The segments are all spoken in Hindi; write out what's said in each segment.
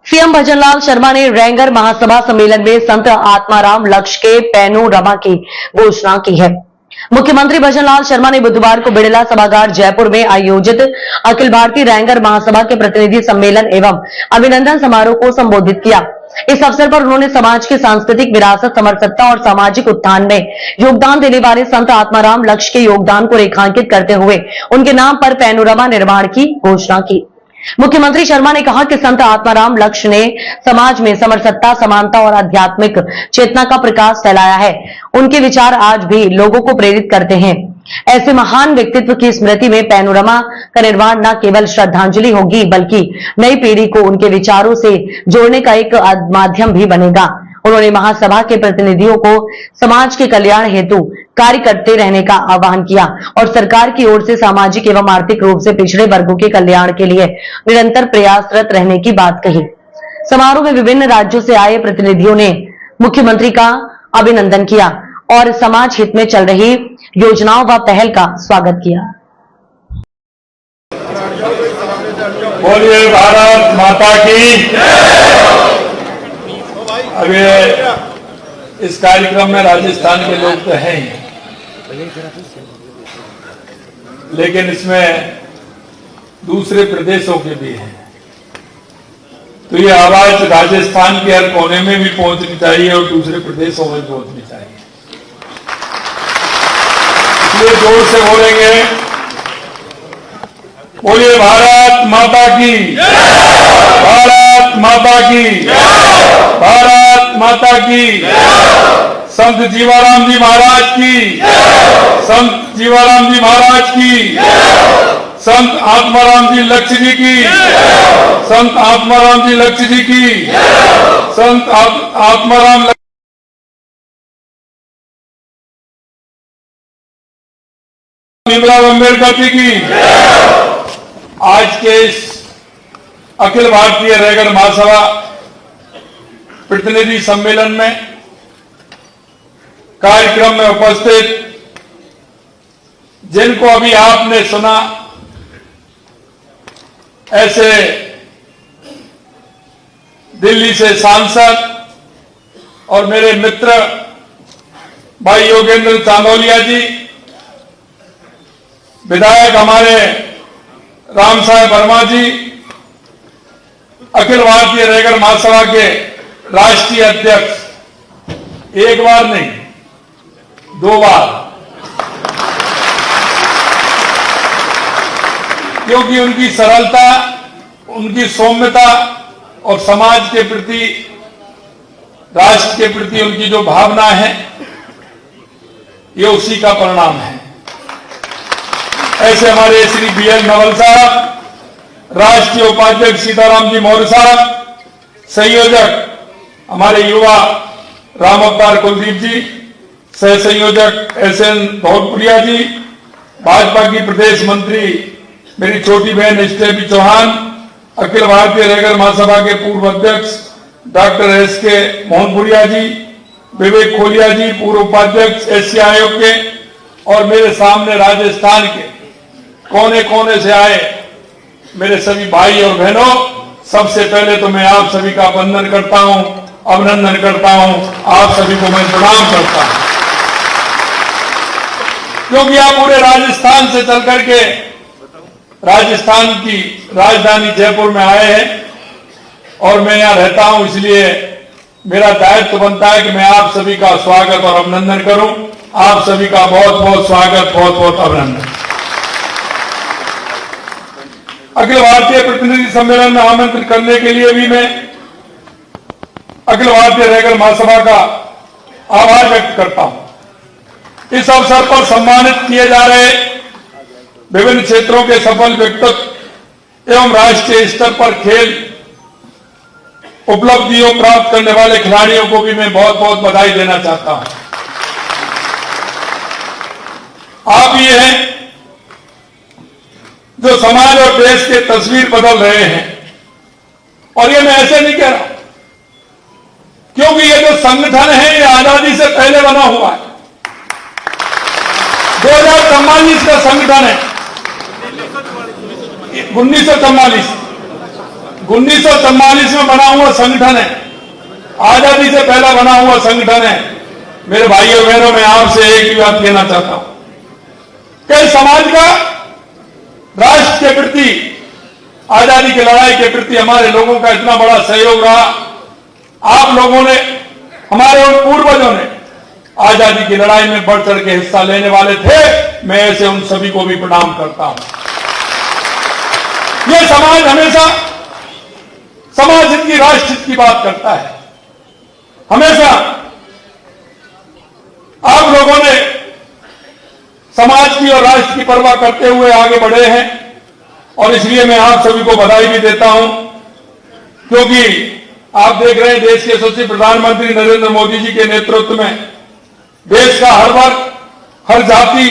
सीएम भजनलाल शर्मा ने रेंगर महासभा सम्मेलन में संत आत्माराम लक्ष्य के पैनोरमा की घोषणा की है। मुख्यमंत्री भजनलाल शर्मा ने बुधवार को बिड़ला सभागार जयपुर में आयोजित अखिल भारतीय रेंगर महासभा के प्रतिनिधि सम्मेलन एवं अभिनंदन समारोह को संबोधित किया। इस अवसर पर उन्होंने समाज की सांस्कृतिक विरासत, समरसत्ता और सामाजिक उत्थान में योगदान देने वाले संत आत्माराम लक्ष्य के योगदान को रेखांकित करते हुए उनके नाम पर पैनोरमा निर्माण की घोषणा की। मुख्यमंत्री शर्मा ने कहा कि संत आत्माराम लक्ष्य ने समाज में समरसत्ता, समानता और आध्यात्मिक चेतना का प्रकाश फैलाया है। उनके विचार आज भी लोगों को प्रेरित करते हैं। ऐसे महान व्यक्तित्व की स्मृति में पैनोरमा का निर्माण न केवल श्रद्धांजलि होगी बल्कि नई पीढ़ी को उनके विचारों से जोड़ने का एक माध्यम भी बनेगा। उन्होंने महासभा के प्रतिनिधियों को समाज के कल्याण हेतु कार्य करते रहने का आह्वान किया और सरकार की ओर से सामाजिक एवं आर्थिक रूप से पिछड़े वर्गों के कल्याण के लिए निरंतर प्रयासरत रहने की बात कही। समारोह में विभिन्न राज्यों से आए प्रतिनिधियों ने मुख्यमंत्री का अभिनंदन किया और समाज हित में चल रही योजनाओं व पहल का स्वागत किया। बोलिए भारत माता की। अभी इस कार्यक्रम में राजस्थान के लोग तो हैं ही, लेकिन इसमें दूसरे प्रदेशों के भी हैं, तो ये आवाज राजस्थान के हर कोने में भी पहुंचनी चाहिए और दूसरे प्रदेशों में पहुंचनी चाहिए। इसलिए जोर से बोलेंगे, बोलिए भारत माता की, भारत माता की, भारत माता की। संत जीवाराम जी महाराज की, संत जीवाराम जी महाराज की, संत आत्माराम जी लक्ष्य जी की, संत आत्माराम जी लक्ष्य जी की, संत आत्माराम भीमराव अम्बेडकर जी की। आज के इस अखिल भारतीय रेंगर महासभा प्रतिनिधि सम्मेलन में कार्यक्रम में उपस्थित जिनको अभी आपने सुना, ऐसे दिल्ली से सांसद और मेरे मित्र भाई योगेंद्र चांदोलिया जी, विधायक हमारे राम साहेब वर्मा जी, अखिल भारतीय रेंगर महासभा के राष्ट्रीय अध्यक्ष, एक बार नहीं 2 बार, क्योंकि उनकी सरलता, उनकी सौम्यता और समाज के प्रति, राष्ट्र के प्रति उनकी जो भावना है, ये उसी का परिणाम है। ऐसे हमारे श्री BL नवल साहब, राष्ट्रीय उपाध्यक्ष सीताराम जी मौर्य साहब, संयोजक हमारे युवा राम अवतार कुलदीप जी, सह संयोजक SN भौतपुरिया जी, भाजपा की प्रदेश मंत्री मेरी छोटी बहन स्टेफी चौहान, अखिल भारतीय रेंगर महासभा के पूर्व अध्यक्ष डॉक्टर SK मोहनपुरिया जी, विवेक खोलिया जी, पूर्व उपाध्यक्ष SC आयोग के, और मेरे सामने राजस्थान के कोने कोने से आए मेरे सभी भाई और बहनों, सबसे पहले तो मैं आप सभी का वंदन करता हूं, अभिनंदन करता हूं, आप सभी को मैं प्रणाम करता हूं, क्योंकि आप पूरे राजस्थान से चल करके राजस्थान की राजधानी जयपुर में आए हैं और मैं यहां रहता हूं, इसलिए मेरा दायित्व बनता है कि मैं आप सभी का स्वागत और अभिनंदन करूं। आप सभी का बहुत बहुत स्वागत, बहुत बहुत अभिनंदन। अखिल भारतीय प्रतिनिधि सम्मेलन में आमंत्रित करने के लिए भी मैं अखिल भारतीय रेंगर महासभा का आभार व्यक्त करता हूं। इस अवसर पर सम्मानित किए जा रहे विभिन्न क्षेत्रों के सफल व्यक्तित्व एवं राष्ट्रीय स्तर पर खेल उपलब्धियों प्राप्त करने वाले खिलाड़ियों को भी मैं बहुत बहुत बधाई देना चाहता हूं। आप ये हैं जो समाज और देश की तस्वीर बदल रहे हैं, और ये मैं ऐसे नहीं कह रहा, क्योंकि ये जो संगठन है ये आजादी से पहले बना हुआ है। 2044 का संगठन है, 1944 1944 में बना हुआ संगठन है, आजादी से पहला बना हुआ संगठन है। मेरे भाइयों बहनों, मैं आपसे एक ही बात कहना चाहता हूं कि समाज का राष्ट्र के प्रति, आजादी की लड़ाई के प्रति हमारे लोगों का इतना बड़ा सहयोग रहा। आप लोगों ने, हमारे उन पूर्वजों ने आजादी की लड़ाई में बढ़ चढ़ के हिस्सा लेने वाले थे। मैं ऐसे उन सभी को भी प्रणाम करता हूं। यह समाज हमेशा समाज हित की, राष्ट्र हित की बात करता है। हमेशा आप लोगों ने समाज की और राष्ट्र की परवाह करते हुए आगे बढ़े हैं और इसलिए मैं आप सभी को बधाई भी देता हूं, क्योंकि आप देख रहे हैं देश के यशस्वी प्रधानमंत्री नरेंद्र मोदी जी के नेतृत्व में देश का हर वर्ग, हर जाति,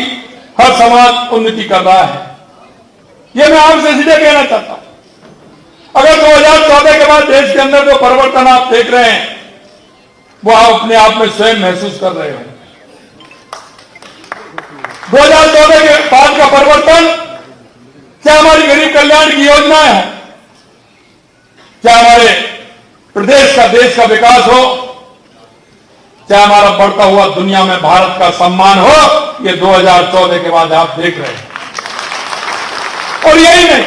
हर समाज उन्नति कर रहा है। यह मैं आपसे सीधे कहना चाहता हूं। अगर 2014 के बाद देश के अंदर जो परिवर्तन आप देख रहे हैं वो आप अपने आप में स्वयं महसूस कर रहे हो। 2014 के बाद का परिवर्तन, क्या हमारी गरीब कल्याण की योजनाएं हैं, क्या हमारे प्रदेश का, देश का विकास हो, चाहे हमारा बढ़ता हुआ दुनिया में भारत का सम्मान हो, ये 2014 के बाद आप देख रहे हैं। और यही नहीं,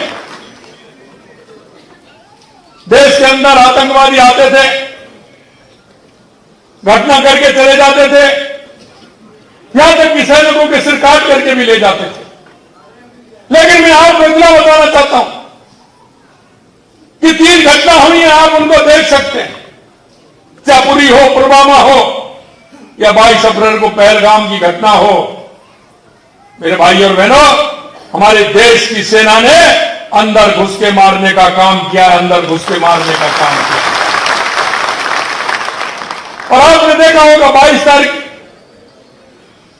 देश के अंदर आतंकवादी आते थे, घटना करके चले जाते थे, यहां तक कि सैनिकों के सिर काट करके भी ले जाते थे। लेकिन मैं आपको इतना बताना चाहता हूं कि 3 घटना हुई है, आप उनको देख सकते हैं, चाहे पुरी हो, पुलवामा हो या 22 अप्रैल को पहलगाम की घटना हो। मेरे भाइयों और बहनों, हमारे देश की सेना ने अंदर घुस के मारने का काम किया, अंदर घुस के मारने का काम किया। और आपने देखा होगा 22 तारीख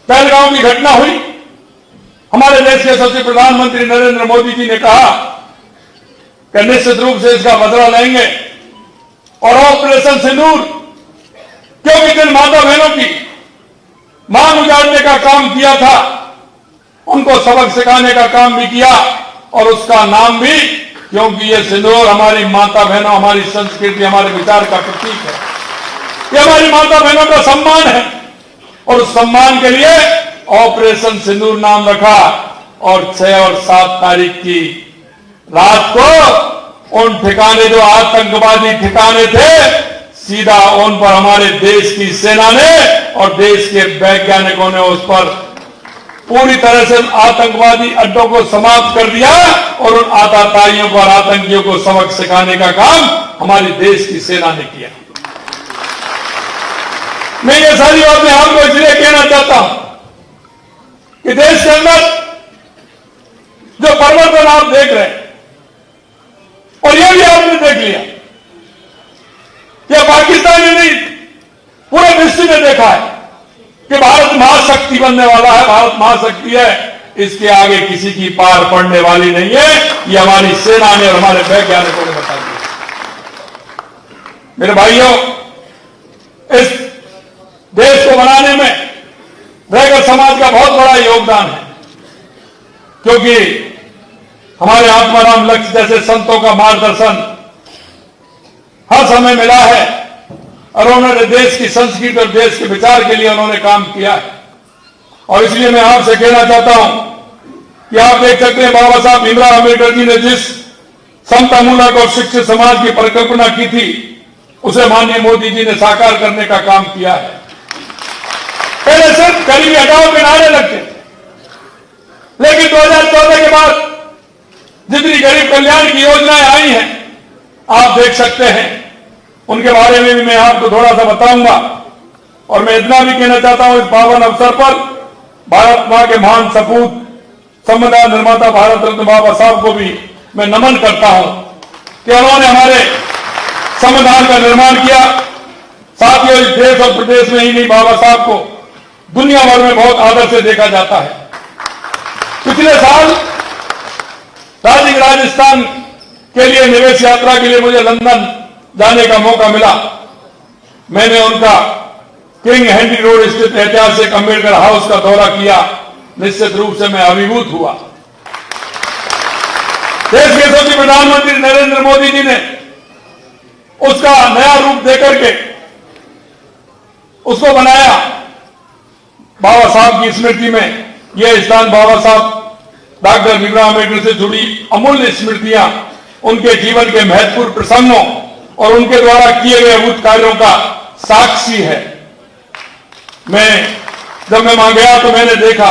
पहलगाम की घटना हुई। हमारे देश के यशस्वी प्रधानमंत्री नरेंद्र मोदी जी ने कहा कि निश्चित रूप से इसका बदला लेंगे और ऑपरेशन सिंदूर, क्योंकि जिन माता बहनों की मांग उजाड़ने का काम किया था, उनको सबक सिखाने का काम भी किया और उसका नाम भी, क्योंकि ये सिंदूर हमारी माता बहनों, हमारी संस्कृति, हमारे विचार का प्रतीक है, ये हमारी माता बहनों का सम्मान है और उस सम्मान के लिए ऑपरेशन सिंदूर नाम रखा। और 6 और 7 तारीख की रात को उन ठिकाने, जो आतंकवादी ठिकाने थे, सीधा उन पर हमारे देश की सेना ने और देश के वैज्ञानिकों ने उस पर पूरी तरह से आतंकवादी अड्डों को समाप्त कर दिया और उन आतताइयों को और आतंकियों को सबक सिखाने का काम हमारे देश की सेना ने किया। मैं ये सारी बातें आपको इसलिए कहना चाहता हूं कि देश के अंदर जो परिवर्तन आप देख रहे हैं, और ये भी आपने देख लिया, यह पाकिस्तान ने नहीं, पूरे विश्व ने देखा है कि भारत महाशक्ति बनने वाला है, भारत महाशक्ति है, इसके आगे किसी की पार पड़ने वाली नहीं है। ये हमारी सेना ने और हमारे वैज्ञानिकों ने बता दिया। मेरे भाइयों, इस देश को बनाने में रैगर समाज का बहुत बड़ा योगदान है, क्योंकि हमारे आत्माराम लक्ष्य जैसे संतों का मार्गदर्शन हर समय मिला है और उन्होंने देश की संस्कृति और देश के विचार के लिए उन्होंने काम किया है। और इसलिए मैं आपसे कहना चाहता हूं कि आप देख सकते हैं, बाबा साहब भीमराव अम्बेडकर जी ने जिस समतामूलक और शिक्षित समाज की परिकल्पना की थी, उसे माननीय मोदी जी ने साकार करने का काम किया है। पहले सिर्फ गरीबी हटाओ के नारे लगते थे, लेकिन 2014 के बाद जितनी गरीब कल्याण की योजनाएं आई हैं, आप देख सकते हैं, उनके बारे में भी मैं आपको थोड़ा सा बताऊंगा। और मैं इतना भी कहना चाहता हूं, इस पावन अवसर पर भारत मां के महान सपूत, संविधान निर्माता भारत रत्न बाबा साहब को भी मैं नमन करता हूं कि उन्होंने हमारे संविधान का निर्माण किया। साथियों, इस देश और प्रदेश में ही नहीं, बाबा साहब को दुनिया भर में बहुत आदर से देखा जाता है। पिछले साल राजस्थान के लिए निवेश यात्रा के लिए मुझे लंदन जाने का मौका मिला। मैंने उनका किंग हेनरी रोड स्थित ऐतिहासिक अम्बेडकर हाउस का दौरा किया। निश्चित रूप से मैं अभिभूत हुआ। देश के यशस्वी प्रधानमंत्री नरेंद्र मोदी जी ने उसका नया रूप देकर के उसको बनाया। बाबा साहब की स्मृति में यह स्थान बाबा साहब डॉक्टर भीमराव अम्बेडकर से जुड़ी अमूल्य स्मृतियां, उनके जीवन के महत्वपूर्ण प्रसंगों और उनके द्वारा किए गए अद्भुत कार्यों का साक्षी है। जब मैं वहां गया तो मैंने देखा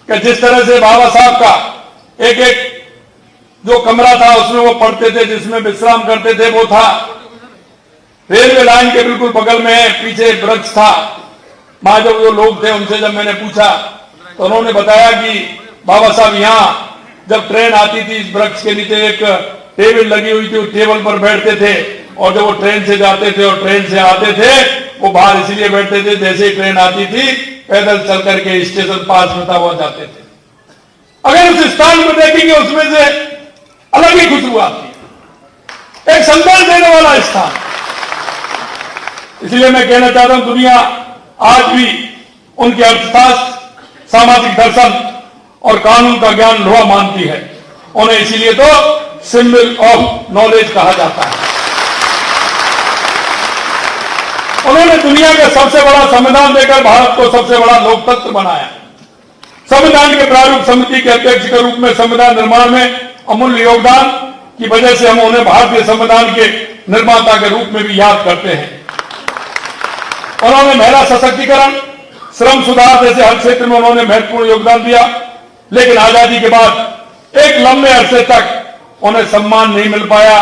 कि जिस तरह से बाबा साहब का एक एक जो कमरा था उसमें वो पढ़ते थे, जिसमें विश्राम करते थे, वो था रेलवे लाइन के बिल्कुल बगल में पीछे वृक्ष था। वहां जब जो लोग थे उनसे जब मैंने पूछा तो उन्होंने बताया कि बाबा साहब यहां जब ट्रेन आती थी इस वृक्ष के नीचे एक टेबल लगी हुई थी, उस टेबल पर बैठते थे और जब वो ट्रेन से जाते थे और ट्रेन से आते थे वो बाहर इसलिए बैठते थे जैसे ही ट्रेन आती थी पैदल चल करके स्टेशन पास में था वो जाते थे। अगर उस स्थान को देखेंगे उसमें से अलग ही खुशबू आती है, एक संदेश देने वाला स्थान। इसलिए मैं कहना चाहता हूं दुनिया आज भी उनके अर्थशास्त्र, सामाजिक दर्शन और कानून का ज्ञान लोहा मानती है। उन्हें इसीलिए तो सिंबल ऑफ नॉलेज कहा जाता है। उन्होंने दुनिया का सबसे बड़ा संविधान देकर भारत को सबसे बड़ा लोकतंत्र बनाया। संविधान के प्रारूप समिति के अध्यक्ष के रूप में संविधान निर्माण में अमूल्य योगदान की वजह से हम उन्हें भारतीय संविधान के निर्माता के रूप में भी याद करते हैं। उन्होंने महिला सशक्तिकरण, श्रम सुधार जैसे हर क्षेत्र में उन्होंने महत्वपूर्ण योगदान दिया, लेकिन आजादी के बाद एक लंबे अरसे तक उन्हें सम्मान नहीं मिल पाया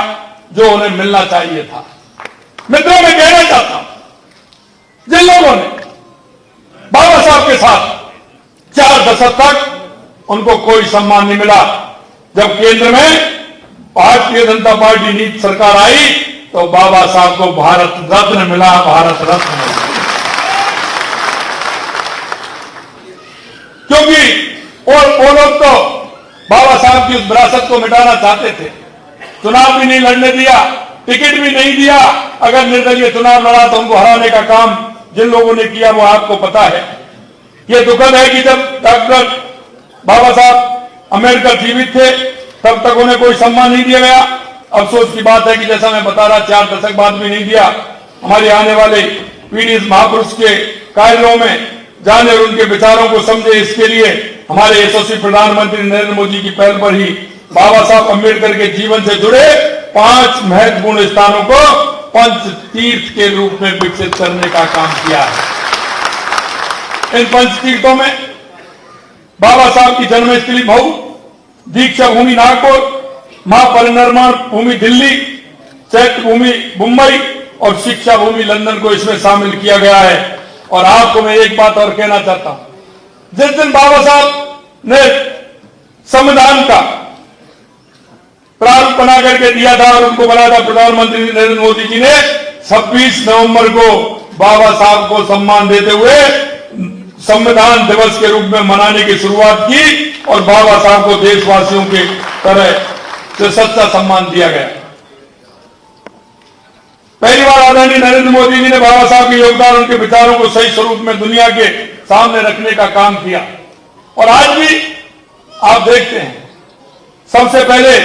जो उन्हें मिलना चाहिए था। मित्रों, मैं कहना चाहता हूं जिन लोगों ने बाबा साहब के साथ 4 दशक तक उनको कोई सम्मान नहीं मिला, जब केंद्र में भारतीय जनता पार्टी नीति सरकार आई तो बाबा साहब को भारत रत्न मिला, भारत रत्न मिला। क्योंकि वो लोग तो बाबा साहब की उस विरासत को मिटाना चाहते थे। चुनाव भी नहीं लड़ने दिया, टिकट भी नहीं दिया। अगर निर्दलीय चुनाव लड़ा तो उनको हराने का काम जिन लोगों ने किया वो आपको पता है। ये दुखद है कि जब डॉक्टर बाबा साहब अम्बेडकर जीवित थे तब तक उन्हें कोई सम्मान नहीं दिया गया। अफसोस की बात है कि जैसा मैं बता रहा 4 दशक बाद भी नहीं दिया। हमारे आने वाले पीढ़ी इस महापुरुष के कार्यों में जाने और उनके विचारों को समझे, इसके लिए हमारे यशस्वी प्रधानमंत्री नरेंद्र मोदी की पहल पर ही बाबा साहब अम्बेडकर के जीवन से जुड़े 5 महत्वपूर्ण स्थानों को पंच तीर्थ के रूप में विकसित करने का काम किया है। इन पंच तीर्थों में बाबा साहब की जन्मस्थली मऊ, दीक्षा भूमि नागपुर, महापरिनिर्वाण भूमि दिल्ली, चैत्य भूमि मुंबई और शिक्षा भूमि लंदन को इसमें शामिल किया गया है। और आपको मैं एक बात और कहना चाहता हूं, जिस दिन बाबा साहब ने संविधान का प्रारूप बना करके दिया था और उनको बनाया था प्रधानमंत्री नरेंद्र मोदी जी ने 26 नवंबर को बाबा साहब को सम्मान देते हुए संविधान दिवस के रूप में मनाने की शुरुआत की और बाबा साहब को देशवासियों के तरह से सच्चा सम्मान दिया गया। पहली बार आदरणीय नरेंद्र मोदी जी ने बाबा साहब के योगदान, उनके विचारों को सही स्वरूप में दुनिया के सामने रखने का काम किया। और आज भी आप देखते हैं, सबसे पहले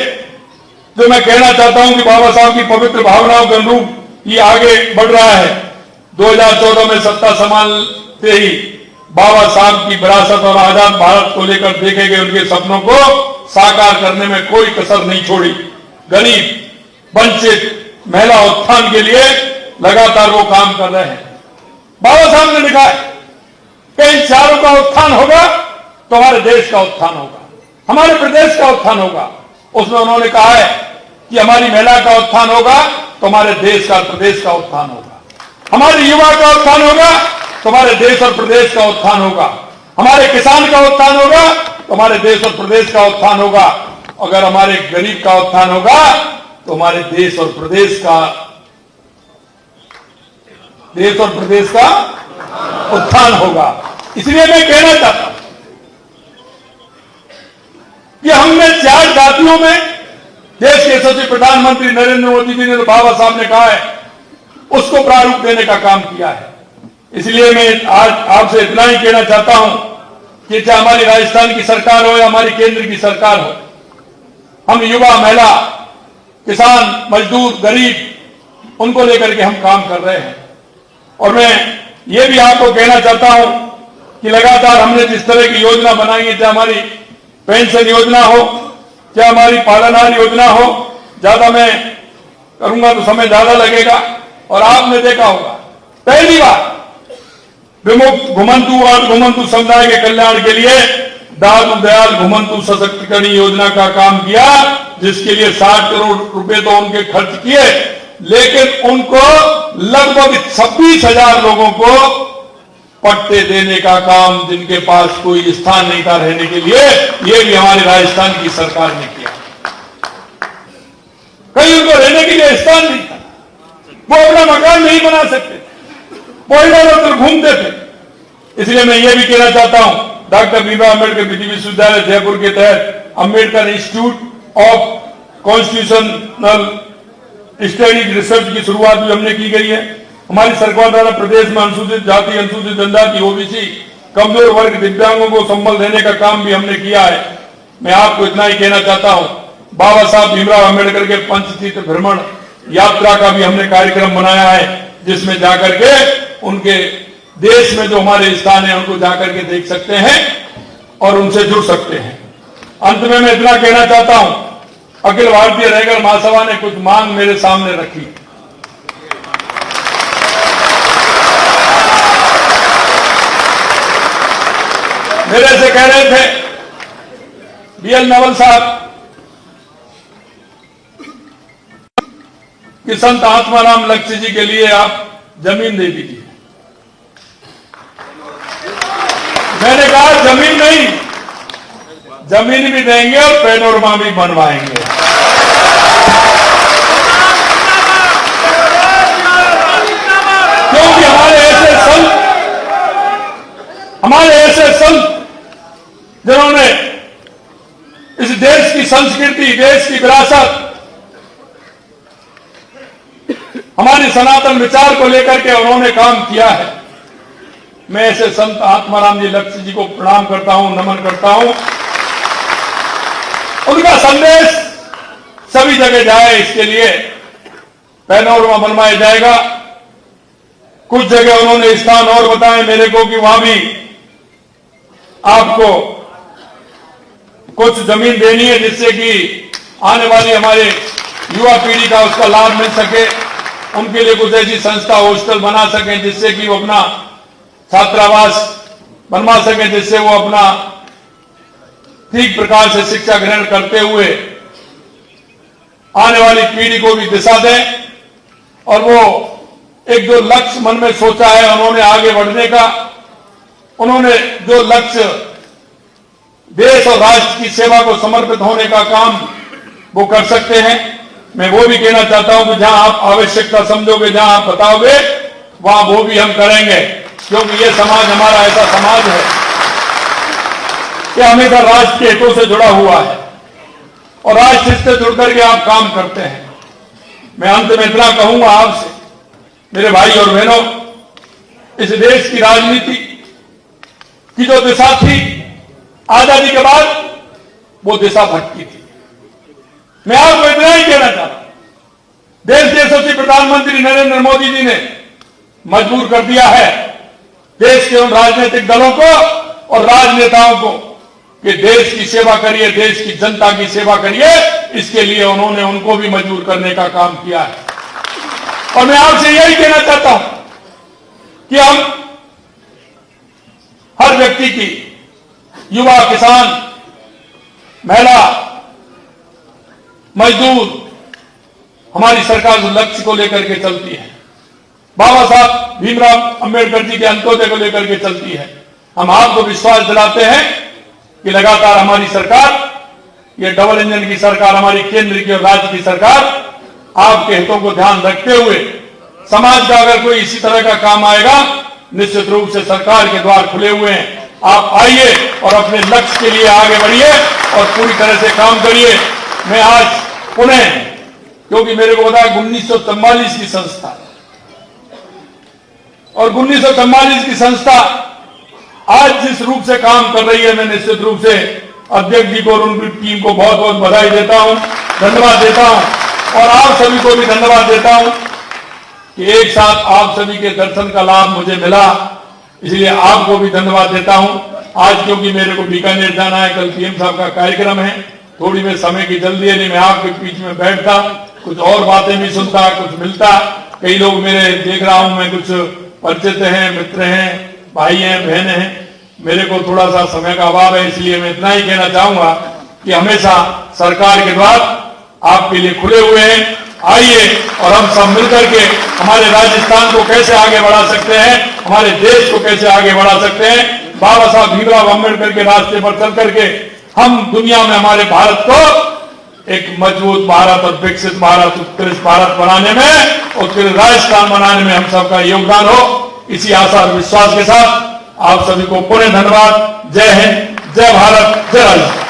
जो मैं कहना चाहता हूं कि बाबा साहब की पवित्र भावनाओं के अनुरूप ये आगे बढ़ रहा है। 2014 में सत्ता संभालते ही बाबा साहब की विरासत और आजाद भारत को लेकर देखे गए उनके सपनों को साकार करने में कोई कसर नहीं छोड़ी। गरीब, वंचित, महिला उत्थान के लिए लगातार वो काम कर रहे हैं। बाबा साहब ने लिखा है कि इन चारों का उत्थान होगा तो हमारे देश का उत्थान होगा, हमारे प्रदेश का उत्थान होगा। उसमें उन्होंने कहा है कि हमारी महिला का उत्थान होगा तो हमारे देश का, प्रदेश का उत्थान होगा, हमारे युवा का उत्थान होगा तो हमारे देश और प्रदेश का उत्थान होगा, हमारे किसान का उत्थान होगा तो हमारे देश और प्रदेश का उत्थान होगा, अगर हमारे गरीब का उत्थान होगा तो हमारे देश और प्रदेश का उत्थान होगा। इसलिए मैं कहना चाहता हूं कि हमने 4 जातियों में देश के यशस्वी प्रधानमंत्री नरेंद्र मोदी जी ने तो बाबा साहब ने कहा है उसको प्रारूप देने का काम किया है। इसलिए मैं आज आपसे इतना ही कहना चाहता हूं कि चाहे हमारी राजस्थान की सरकार हो या हमारी केंद्र की सरकार हो, हम युवा, महिला, किसान, मजदूर, गरीब उनको लेकर के हम काम कर रहे हैं। और मैं ये भी आपको कहना चाहता हूं कि लगातार हमने जिस तरह की योजना बनाई है, चाहे हमारी पेंशन योजना हो, चाहे हमारी पालनहार योजना हो, ज्यादा मैं करूंगा तो समय ज्यादा लगेगा। और आपने देखा होगा पहली बार विमुक्त घुमंतु और घुमंतु समुदाय के कल्याण के लिए दादू दयाल घुमंतु सशक्तिकरण योजना का काम किया, जिसके लिए 60 करोड़ रुपए तो उनके खर्च किए, लेकिन उनको लगभग 26,000 लोगों को पट्टे देने का काम, जिनके पास कोई स्थान नहीं था रहने के लिए, ये भी हमारे राजस्थान की सरकार ने किया। कहीं उनको रहने के लिए स्थान नहीं था, वो अपना मकान नहीं बना सकते, पॉइंटर घूमते थे। इसलिए मैं ये भी कहना चाहता हूं, डॉक्टर भीमराव अम्बेडकर विधि विश्वविद्यालय जयपुर के तहत Ambedkar institute of constitutional study research की शुरुआत भी हमने की गई है। हमारी सरकार द्वारा प्रदेश में अनुसूचित जाति, अनुसूचित जनजाति, ओबीसी, कमजोर वर्ग, दिव्यांगों को संबल देने का काम भी हमने किया है। मैं आपको इतना ही कहना चाहता हूं, बाबा साहब भीमराव अम्बेडकर के पंचतीर्थ भ्रमण यात्रा का भी हमने कार्यक्रम बनाया है, जिसमें जाकर के उनके देश में जो हमारे स्थान है उनको जाकर के देख सकते हैं और उनसे जुड़ सकते हैं। अंत में मैं इतना कहना चाहता हूं, अखिल भारतीय रैगर महासभा ने कुछ मांग मेरे सामने रखी। मेरे से कह रहे थे बीएल नवल साहब कि संत आत्माराम लक्ष्य जी के लिए आप जमीन दे दीजिए। मैंने कहा जमीन नहीं, जमीन भी देंगे और पैनोरमा भी बनवाएंगे। क्योंकि हमारे ऐसे संत जिन्होंने इस देश की संस्कृति, देश की विरासत, हमारी सनातन विचार को लेकर के उन्होंने काम किया है। मैं ऐसे संत आत्माराम जी लक्ष्य जी को प्रणाम करता हूं, नमन करता हूं। उनका संदेश सभी जगह जाए, इसके लिए पैनोरमा बनवाया जाएगा। कुछ जगह उन्होंने स्थान और बताए मेरे को कि वहां भी आपको कुछ जमीन देनी है, जिससे कि आने वाली हमारे युवा पीढ़ी का उसका लाभ मिल सके। उनके लिए कुछ ऐसी संस्था, हॉस्टल बना सकें, जिससे कि वो अपना छात्रावास बनवा सकें, जिससे वो अपना ठीक प्रकार से शिक्षा ग्रहण करते हुए आने वाली पीढ़ी को भी दिशा दें। और वो एक जो लक्ष्य मन में सोचा है उन्होंने आगे बढ़ने का, उन्होंने जो लक्ष्य देश और राष्ट्र की सेवा को समर्पित होने का काम वो कर सकते हैं। मैं वो भी कहना चाहता हूं कि जहां आप आवश्यकता समझोगे, जहां आप बताओगे, वहां वो भी हम करेंगे। क्योंकि ये समाज हमारा ऐसा समाज है कि हमेशा राष्ट्र के हितों से जुड़ा हुआ है और राष्ट्र से जुड़कर के आप काम करते हैं। मैं अंत में इतना कहूंगा आपसे, मेरे भाई और बहनों, इस देश की राजनीति की जो दिशा थी आजादी के बाद, वो दिशा भटकी थी। मैं आपको इतना ही कहना चाहता हूं, देश के यशस्वी प्रधानमंत्री नरेंद्र मोदी जी ने मजबूर कर दिया है देश के उन राजनीतिक दलों को और राजनेताओं को कि देश की सेवा करिए, देश की जनता की सेवा करिए। इसके लिए उन्होंने उनको भी मजबूर करने का काम किया है। और मैं आपसे यही कहना चाहता हूं कि हम हर व्यक्ति की, युवा, किसान, महिला, मजदूर, हमारी सरकार जो लक्ष्य को लेकर के चलती है, बाबा साहब भीमराव अंबेडकर जी के अंत्योदय को लेकर के चलती है। हम आपको विश्वास दिलाते हैं कि लगातार हमारी सरकार, ये डबल इंजन की सरकार, हमारी केंद्र की और राज्य की सरकार, आपके हितों को ध्यान रखते हुए समाज का अगर कोई इसी तरह का काम आएगा, निश्चित रूप से सरकार के द्वार खुले हुए हैं। आप आइए और अपने लक्ष्य के लिए आगे बढ़िए और पूरी तरह से काम करिए। मैं आज पुनः, क्योंकि मेरे को पता है 1944 की संस्था और 1944 की संस्था आज जिस रूप से काम कर रही है, मैं निश्चित रूप से अध्यक्ष जी को और उनकी टीम को बहुत बहुत बधाई देता हूं, धन्यवाद देता हूं और आप सभी को भी धन्यवाद देता हूं। कि एक साथ आप सभी के दर्शन का लाभ मुझे मिला, इसलिए आपको भी धन्यवाद देता हूं। आज क्योंकि मेरे को बीकानेर जाना है, कल पीएम साहब का कार्यक्रम है, थोड़ी में समय की जल्दी है, नहीं मैं आपके बीच में बैठता, कुछ और बातें भी सुनता, कुछ मिलता। कई लोग मेरे देख रहा हूं मैं, कुछ परिचित हैं, मित्र हैं, भाई हैं, बहन हैं। मेरे को थोड़ा सा समय का अभाव है, इसलिए मैं इतना ही कहना चाहूंगा कि हमेशा सरकार के द्वार आपके लिए खुले हुए हैं। आइए और हम सब मिलकर के हमारे राजस्थान को कैसे आगे बढ़ा सकते हैं, हमारे देश को कैसे आगे बढ़ा सकते हैं, बाबा साहब भीमराव अम्बेडकर के रास्ते पर चल करके हम दुनिया में हमारे भारत को एक मजबूत भारत और विकसित भारत, उत्कृष्ट भारत बनाने में, उत्कृष्ट राजस्थान बनाने में हम सबका योगदान हो। इसी आशा और विश्वास के साथ आप सभी को पुनः धन्यवाद। जय हिंद, जय भारत, जय राजस्थान।